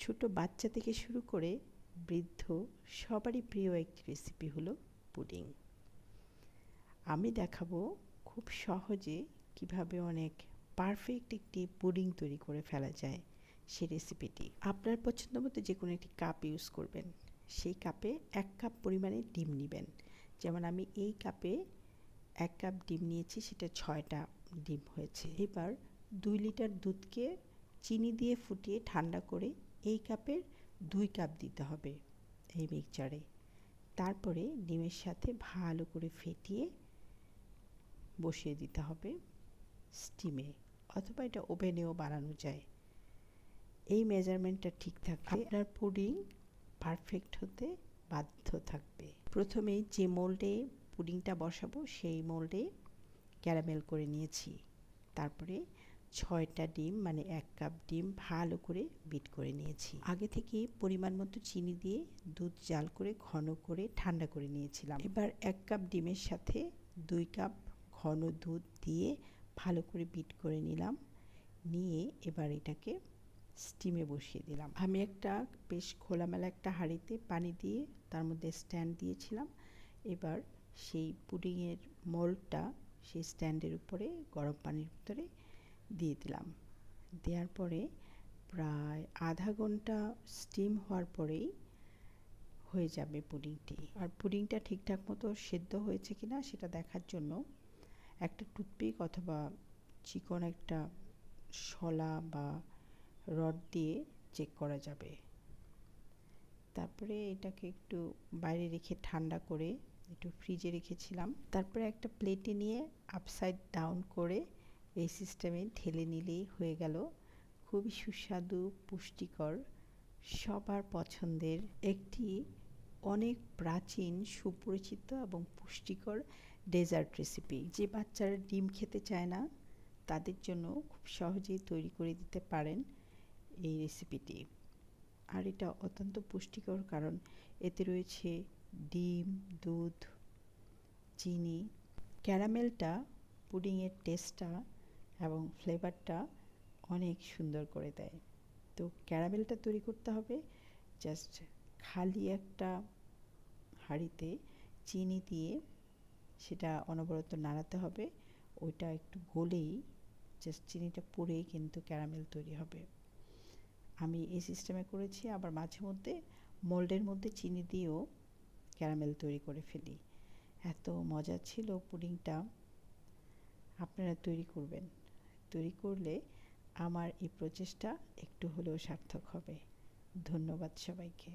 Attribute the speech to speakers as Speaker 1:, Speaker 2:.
Speaker 1: ছোট বাচ্চা থেকে শুরু করে বৃদ্ধ সবারই প্রিয় একটি রেসিপি হলো পুডিং। আমি দেখাবো খুব সহজে কিভাবে অনেক পারফেক্ট একটি পুডিং তৈরি করে ফেলা যায়। সেই রেসিপিটি আপনার পছন্দ মতো যে কোনো একটি কাপ ইউজ করবেন। সেই কাপে 1 কাপ পরিমাণে ডিম নেবেন। যেমন আমি এই কাপে 1 কাপ ডিম নিয়েছি, সেটা 6টা ডিম হয়েছে। এবার 2 লিটার দুধকে চিনি দিয়ে ফুটিয়ে ঠান্ডা করে এই কাপের 2 কাপ দিতে হবে এই মিক্সচারে। তারপরে ডিমের সাথে ভালো করে ফেটিয়ে বসিয়ে দিতে হবে স্টিমে, অথবা এটা ওভেনেও বানানো যায়। এই মেজারমেন্টটা ঠিক থাকলে আপনার পুডিং পারফেক্ট হতে বাধ্য থাকবে। প্রথমেই যে মোল্ডে পুডিংটা বসাবো সেই মোল্ডে ক্যারামেল করে নিয়েছি। তারপরে 6টা ডিম মানে 1 কাপ ডিম ভালো করে বিট করে নিয়েছি। আগে থেকে পরিমাণ মতো চিনি দিয়ে দুধ জাল করে ঘন করে ঠান্ডা করে নিয়েছিলাম। এবার 1 কাপ ডিমের সাথে 2 কাপ ঘন দুধ দিয়ে ভালো করে বিট করে নিলাম। নিয়ে এবার এটাকে স্টিমে বসিয়ে দিলাম। আমি একটা বেশ খোলামেলা একটা হাঁড়িতে পানি দিয়ে তার মধ্যে স্ট্যান্ড দিয়েছিলাম। এবার সেই পুডিংয়ের মোল্ডটা সেই স্ট্যান্ডের উপরে গরম পানির ভিতরে দিয়ে দিলাম। দেওয়ার পরে প্রায় আধা ঘন্টা স্টিম হওয়ার পরেই হয়ে যাবে পুডিংটি। আর পুডিংটা ঠিকঠাক মতো সেদ্ধ হয়েছে কিনা সেটা দেখার জন্য একটা টুথপিক অথবা চিকন একটা শলা বা রড দিয়ে চেক করা যাবে। তারপরে এটাকে একটু বাইরে রেখে ঠান্ডা করে একটু ফ্রিজে রেখেছিলাম। তারপরে একটা প্লেটে নিয়ে আপসাইড ডাউন করে এই সিস্টেমে ঢেলে নিলেই হয়ে গেল খুবই সুস্বাদু, পুষ্টিকর, সবার পছন্দের একটি অনেক প্রাচীন, সুপরিচিত এবং পুষ্টিকর ডেজার্ট রেসিপি। যে বাচ্চারা ডিম খেতে চায় না তাদের জন্য খুব সহজেই তৈরি করে দিতে পারেন এই রেসিপিটি। আর এটা অত্যন্ত পুষ্টিকর, কারণ এতে রয়েছে ডিম, দুধ, চিনি। ক্যারামেলটা পুডিংয়ের টেস্টটা এবং ফ্লেভারটা অনেক সুন্দর করে দেয়। তো ক্যারামেলটা তৈরি করতে হবে জাস্ট খালি একটা হাঁড়িতে চিনি দিয়ে সেটা অনবরত নাড়াতে হবে। ওইটা একটু গলেই জাস্ট চিনিটা পুড়েই কিন্তু ক্যারামেল তৈরি হবে। আমি এই সিস্টেমে করেছি, আবার মাঝে মধ্যে মোল্ডের মধ্যে চিনি দিয়েও ক্যারামেল তৈরি করে ফেলি। এত মজা ছিল পুডিংটা, আপনারা তৈরি করবেন। তৈরি করলে আমার এই প্রচেষ্টা একটু হলেও সার্থক হবে। ধন্যবাদ সবাইকে।